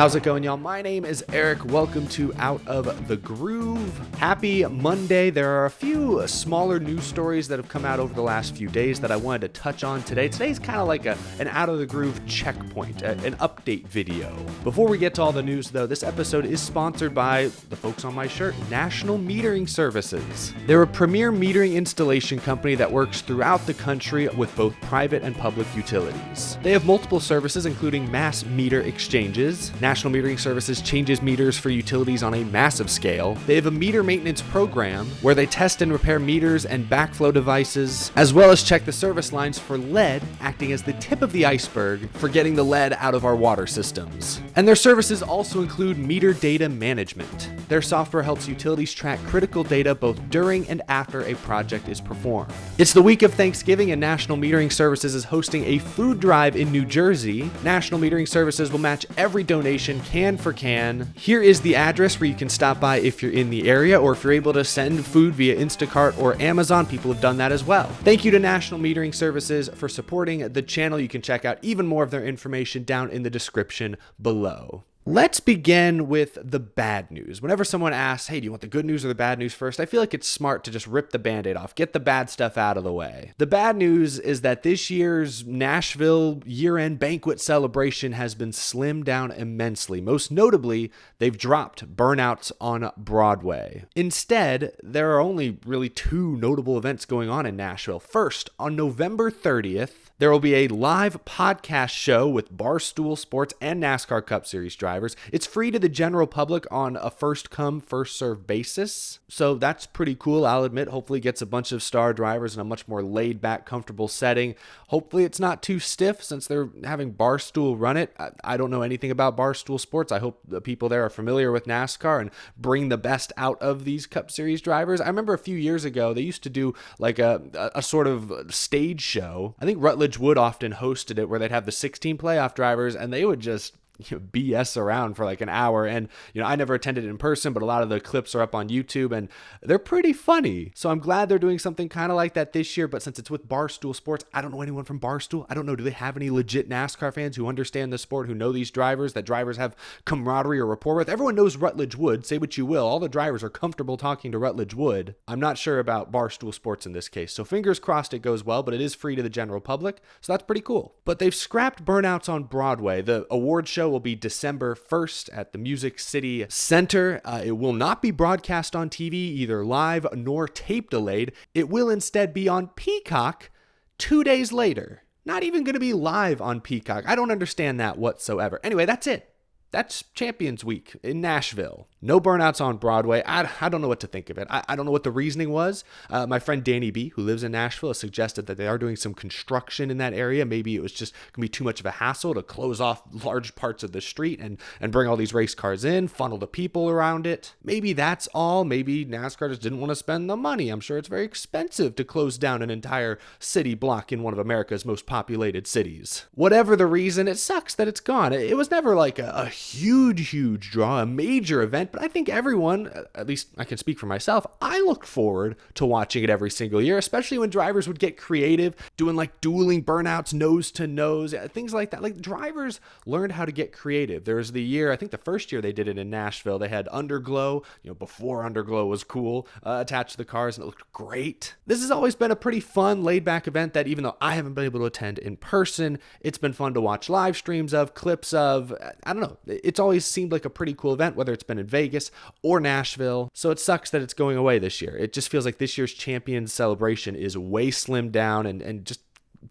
How's it going, y'all? My name is Eric. Welcome to Out of the Groove. Happy Monday. There are a few smaller news stories that have come out over the last few days that I wanted to touch on today. Today's kind of like an Out of the Groove checkpoint, an update video. Before we get to all the news, though, this episode is sponsored by the folks on my shirt, National Metering Services. They're a premier metering installation company that works throughout the country with both private and public utilities. They have multiple services, including mass meter exchanges. National Metering Services changes meters for utilities on a massive scale. They have a meter maintenance program where they test and repair meters and backflow devices, as well as check the service lines for lead, acting as the tip of the iceberg for getting the lead out of our water systems. And their services also include meter data management. Their software helps utilities track critical data both during and after a project is performed. It's the week of Thanksgiving, and National Metering Services is hosting a food drive in New Jersey. National Metering Services will match every donation can for can. Here is the address where you can stop by if you're in the area, or if you're able to send food via Instacart or Amazon. People have done that as well. Thank you to National Metering Services for supporting the channel. You can check out even more of their information down in the description below. Let's begin with the bad news. Whenever someone asks, hey, do you want the good news or the bad news first? I feel like it's smart to just rip the Band-Aid off, get the bad stuff out of the way. The bad news is that this year's Nashville year-end banquet celebration has been slimmed down immensely. Most notably, they've dropped Burnouts on Broadway. Instead, there are only really two notable events going on in Nashville. First, on November 30th, there will be a live podcast show with Barstool Sports and NASCAR Cup Series drivers. It's free to the general public on a first-come, first-served basis. So that's pretty cool, I'll admit. Hopefully it gets a bunch of star drivers in a much more laid-back, comfortable setting. Hopefully it's not too stiff since they're having Barstool run it. I don't know anything about Barstool Sports. I hope the people there are familiar with NASCAR and bring the best out of these Cup Series drivers. I remember a few years ago, they used to do like a sort of stage show. I think Rutledge Wood often hosted it, where they'd have the 16 playoff drivers and they would just BS around for like an hour. And I never attended it in person, but a lot of the clips are up on YouTube and they're pretty funny. So I'm glad they're doing something kind of like that this year. But since it's with Barstool Sports, I don't know anyone from Barstool. I don't know, do they have any legit NASCAR fans who understand the sport, who know these drivers, that drivers have camaraderie or rapport with? Everyone knows Rutledge Wood, say what you will. All the drivers are comfortable talking to Rutledge Wood. I'm not sure about Barstool Sports in this case. So fingers crossed it goes well, but it is free to the general public. So that's pretty cool. But they've scrapped Burnouts on Broadway. The award show will be December 1st at the Music City Center. It will not be broadcast on TV, either live nor tape delayed. It will instead be on Peacock 2 days later. Not even going to be live on Peacock. I don't understand that whatsoever. Anyway, that's it. That's Champions Week in Nashville. No Burnouts on Broadway. I don't know what to think of it. I don't know what the reasoning was. My friend Danny B, who lives in Nashville, has suggested that they are doing some construction in that area. Maybe it was just going to be too much of a hassle to close off large parts of the street and bring all these race cars in, funnel the people around it. Maybe that's all. Maybe NASCAR just didn't want to spend the money. I'm sure it's very expensive to close down an entire city block in one of America's most populated cities. Whatever the reason, it sucks that it's gone. It was never like a huge draw, a major event, but I think everyone, at least I can speak for myself, I looked forward to watching it every single year, especially when drivers would get creative, doing like dueling burnouts, nose to nose, things like that. Like, drivers learned how to get creative. There was the year, I think the first year they did it in Nashville, they had underglow, before underglow was cool, attached to the cars, and it looked great. This has always been a pretty fun, laid-back event that, even though I haven't been able to attend in person, it's been fun to watch live streams of, clips of. I don't know. It's always seemed like a pretty cool event, whether it's been in Vegas or Nashville. So it sucks that it's going away this year. It just feels like this year's Champions celebration is way slimmed down and just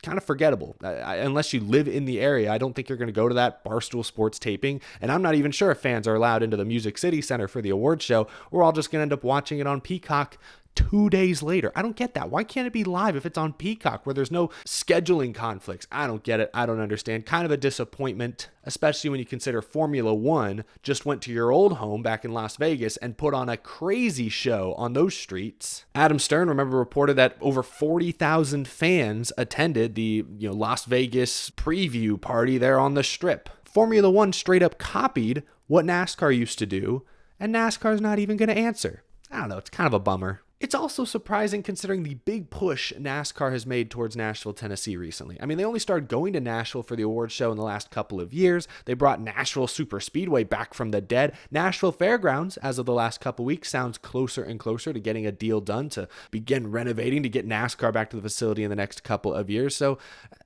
kind of forgettable. Unless you live in the area, I don't think you're going to go to that Barstool Sports taping. And I'm not even sure if fans are allowed into the Music City Center for the award show. We're all just going to end up watching it on Peacock 2 days later. I don't get that. Why can't it be live if it's on Peacock, where there's no scheduling conflicts? I don't get it. I don't understand. Kind of a disappointment, especially when you consider Formula One just went to your old home back in Las Vegas and put on a crazy show on those streets. Adam Stern, remember, reported that over 40,000 fans attended the Las Vegas preview party there on the Strip. Formula One straight up copied what NASCAR used to do, and NASCAR's not even going to answer. I don't know. It's kind of a bummer. It's also surprising considering the big push NASCAR has made towards Nashville, Tennessee recently. I mean, they only started going to Nashville for the awards show in the last couple of years. They brought Nashville Super Speedway back from the dead. Nashville Fairgrounds, as of the last couple weeks, sounds closer and closer to getting a deal done to begin renovating to get NASCAR back to the facility in the next couple of years. So,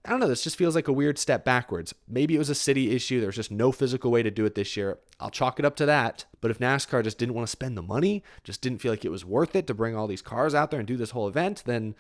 I don't know, this just feels like a weird step backwards. Maybe it was a city issue. There's just no physical way to do it this year. I'll chalk it up to that. But if NASCAR just didn't want to spend the money, just didn't feel like it was worth it to bring all these cars out there and do this whole event, then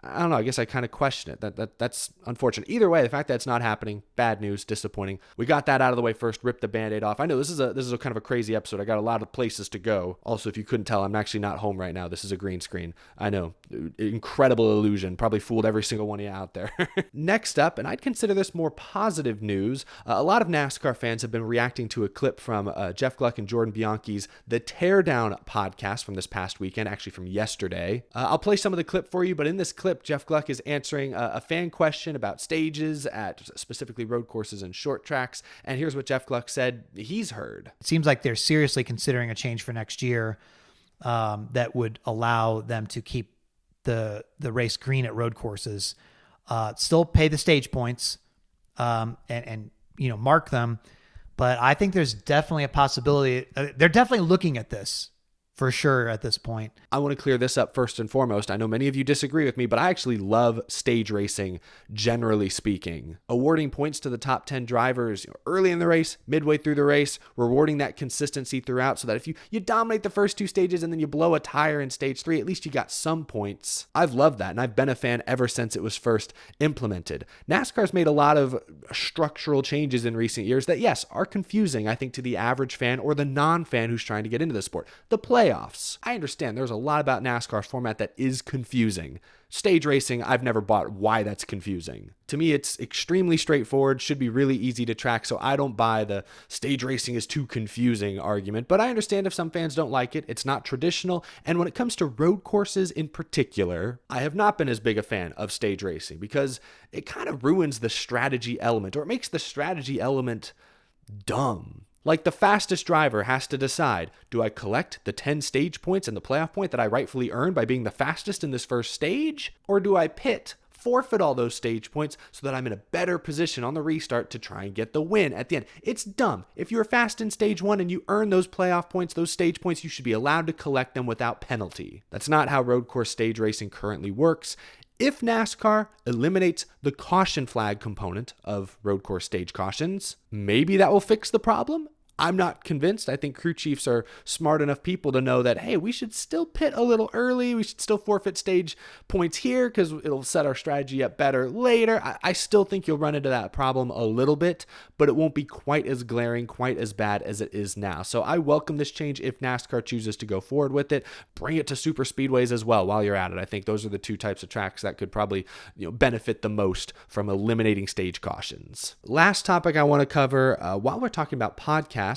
I don't know. I guess I kind of question it. That's unfortunate. Either way, the fact that it's not happening, bad news, disappointing. We got that out of the way first. Rip the Band-Aid off. I know this is a kind of a crazy episode. I got a lot of places to go. Also, if you couldn't tell, I'm actually not home right now. This is a green screen. I know, incredible illusion. Probably fooled every single one of you out there. Next up, and I'd consider this more positive news. A lot of NASCAR fans have been reacting to a clip from Jeff Gluck and Jordan Bianchi's The Teardown podcast from this past weekend, actually from yesterday. I'll play some of the clip for you, but in this clip, Jeff Gluck is answering a fan question about stages at specifically road courses and short tracks. And here's what Jeff Gluck said he's heard. It seems like they're seriously considering a change for next year that would allow them to keep the race green at road courses, still pay the stage points and mark them. But I think there's definitely a possibility. They're definitely looking at this. For sure at this point. I want to clear this up first and foremost. I know many of you disagree with me, but I actually love stage racing, generally speaking. Awarding points to the top 10 drivers early in the race, midway through the race, rewarding that consistency throughout so that if you dominate the first two stages and then you blow a tire in stage 3, at least you got some points. I've loved that, and I've been a fan ever since it was first implemented. NASCAR's made a lot of structural changes in recent years that, yes, are confusing, I think, to the average fan or the non-fan who's trying to get into the sport. The playoffs. I understand there's a lot about NASCAR's format that is confusing. Stage racing, I've never bought why that's confusing. To me, it's extremely straightforward, should be really easy to track, so I don't buy the stage racing is too confusing argument, but I understand if some fans don't like it. It's not traditional, and when it comes to road courses in particular, I have not been as big a fan of stage racing because it kind of ruins the strategy element, or it makes the strategy element dumb. Like the fastest driver has to decide, do I collect the 10 stage points and the playoff point that I rightfully earned by being the fastest in this first stage? Or do I forfeit all those stage points so that I'm in a better position on the restart to try and get the win at the end? It's dumb. If you're fast in stage 1 and you earn those playoff points, those stage points, you should be allowed to collect them without penalty. That's not how road course stage racing currently works. If NASCAR eliminates the caution flag component of road course stage cautions, maybe that will fix the problem. I'm not convinced. I think crew chiefs are smart enough people to know that, hey, we should still pit a little early. We should still forfeit stage points here because it'll set our strategy up better later. I still think you'll run into that problem a little bit, but it won't be quite as glaring, quite as bad as it is now. So I welcome this change if NASCAR chooses to go forward with it. Bring it to super speedways as well while you're at it. I think those are the two types of tracks that could probably benefit the most from eliminating stage cautions. Last topic I want to cover while we're talking about podcasts,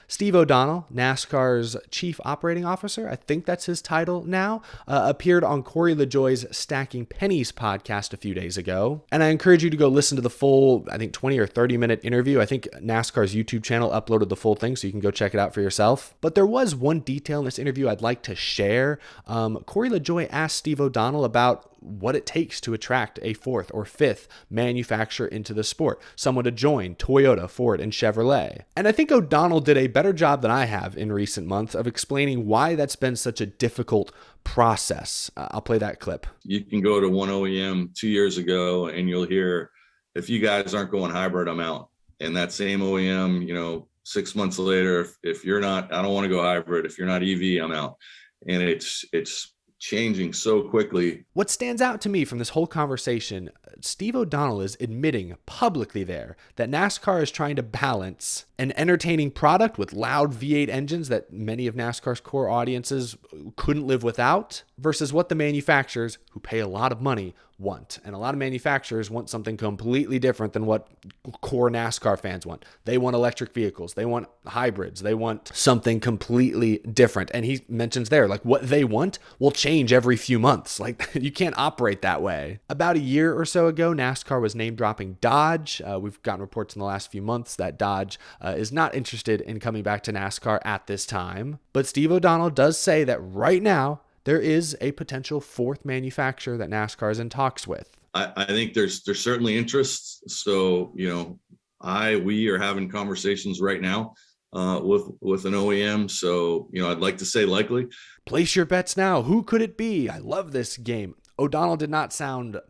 Steve O'Donnell, NASCAR's Chief Operating Officer, I think that's his title now, appeared on Corey LaJoie's Stacking Pennies podcast a few days ago. And I encourage you to go listen to the full, I think 20 or 30 minute interview. I think NASCAR's YouTube channel uploaded the full thing, so you can go check it out for yourself. But there was one detail in this interview I'd like to share. Corey LaJoie asked Steve O'Donnell about what it takes to attract a fourth or fifth manufacturer into the sport, someone to join Toyota, Ford, and Chevrolet. And I think O'Donnell did a better job than I have in recent months of explaining why that's been such a difficult process. I'll play that clip. You can go to one OEM 2 years ago and you'll hear, if you guys aren't going hybrid, I'm out. And that same OEM, 6 months later, if you're not, I don't want to go hybrid. If you're not EV, I'm out. And it's changing so quickly. What stands out to me from this whole conversation, Steve O'Donnell is admitting publicly there that NASCAR is trying to balance an entertaining product with loud V8 engines that many of NASCAR's core audiences couldn't live without versus what the manufacturers, who pay a lot of money, want. And a lot of manufacturers want something completely different than what core NASCAR fans want. They want electric vehicles. They want hybrids. They want something completely different. And he mentions there, like, what they want will change every few months. Like, you can't operate that way. About a year or so ago, NASCAR was name dropping Dodge. We've gotten reports in the last few months that Dodge is not interested in coming back to NASCAR at this time. But Steve O'Donnell does say that right now, there is a potential fourth manufacturer that NASCAR is in talks with. I think there's certainly interest. So, we are having conversations right now with an OEM. So, I'd like to say likely. Place your bets now. Who could it be? I love this game. O'Donnell did not sound,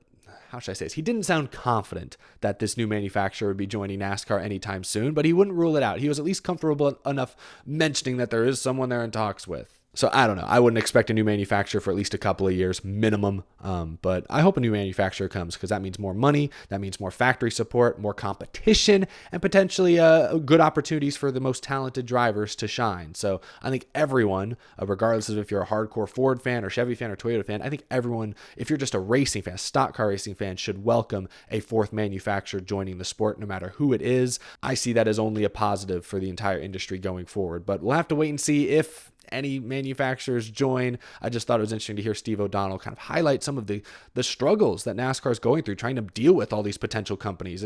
how should I say this? He didn't sound confident that this new manufacturer would be joining NASCAR anytime soon, but he wouldn't rule it out. He was at least comfortable enough mentioning that there is someone they're in talks with. So I don't know. I wouldn't expect a new manufacturer for at least a couple of years minimum. But I hope a new manufacturer comes, because that means more money. That means more factory support, more competition, and potentially good opportunities for the most talented drivers to shine. So I think everyone, regardless of if you're a hardcore Ford fan or Chevy fan or Toyota fan, I think everyone, if you're just a racing fan, stock car racing fan, should welcome a fourth manufacturer joining the sport, no matter who it is. I see that as only a positive for the entire industry going forward. But we'll have to wait and see if any manufacturers join. I just thought it was interesting to hear Steve O'Donnell kind of highlight some of the struggles that NASCAR is going through, trying to deal with all these potential companies.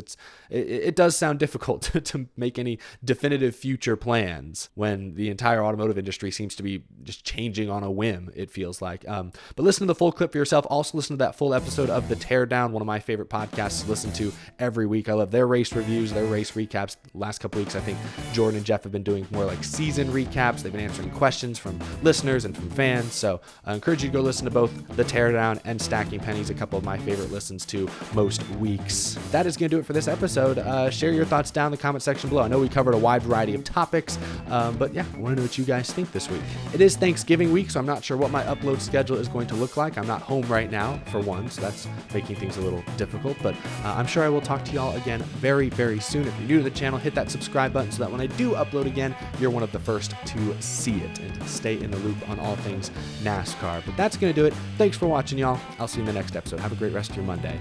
It does sound difficult to make any definitive future plans when the entire automotive industry seems to be just changing on a whim, it feels like. But listen to the full clip for yourself. Also listen to that full episode of The Teardown, one of my favorite podcasts to listen to every week. I love their race reviews, their race recaps. The last couple weeks, I think Jordan and Jeff have been doing more like season recaps. They've been answering questions from listeners and from fans. So I encourage you to go listen to both The Teardown and Stacking Pennies, a couple of my favorite listens to most weeks. That is going to do it for this episode. Share your thoughts down in the comment section below. I know we covered a wide variety of topics, but yeah, I want to know what you guys think this week. It is Thanksgiving week, so I'm not sure what my upload schedule is going to look like. I'm not home right now, for one, so that's making things a little difficult, but I'm sure I will talk to y'all again very, very soon. If you're new to the channel, hit that subscribe button so that when I do upload again, you're one of the first to see it and to stay in the loop on all things NASCAR. But that's going to do it. Thanks for watching, y'all. I'll see you in the next episode. Have a great rest of your Monday.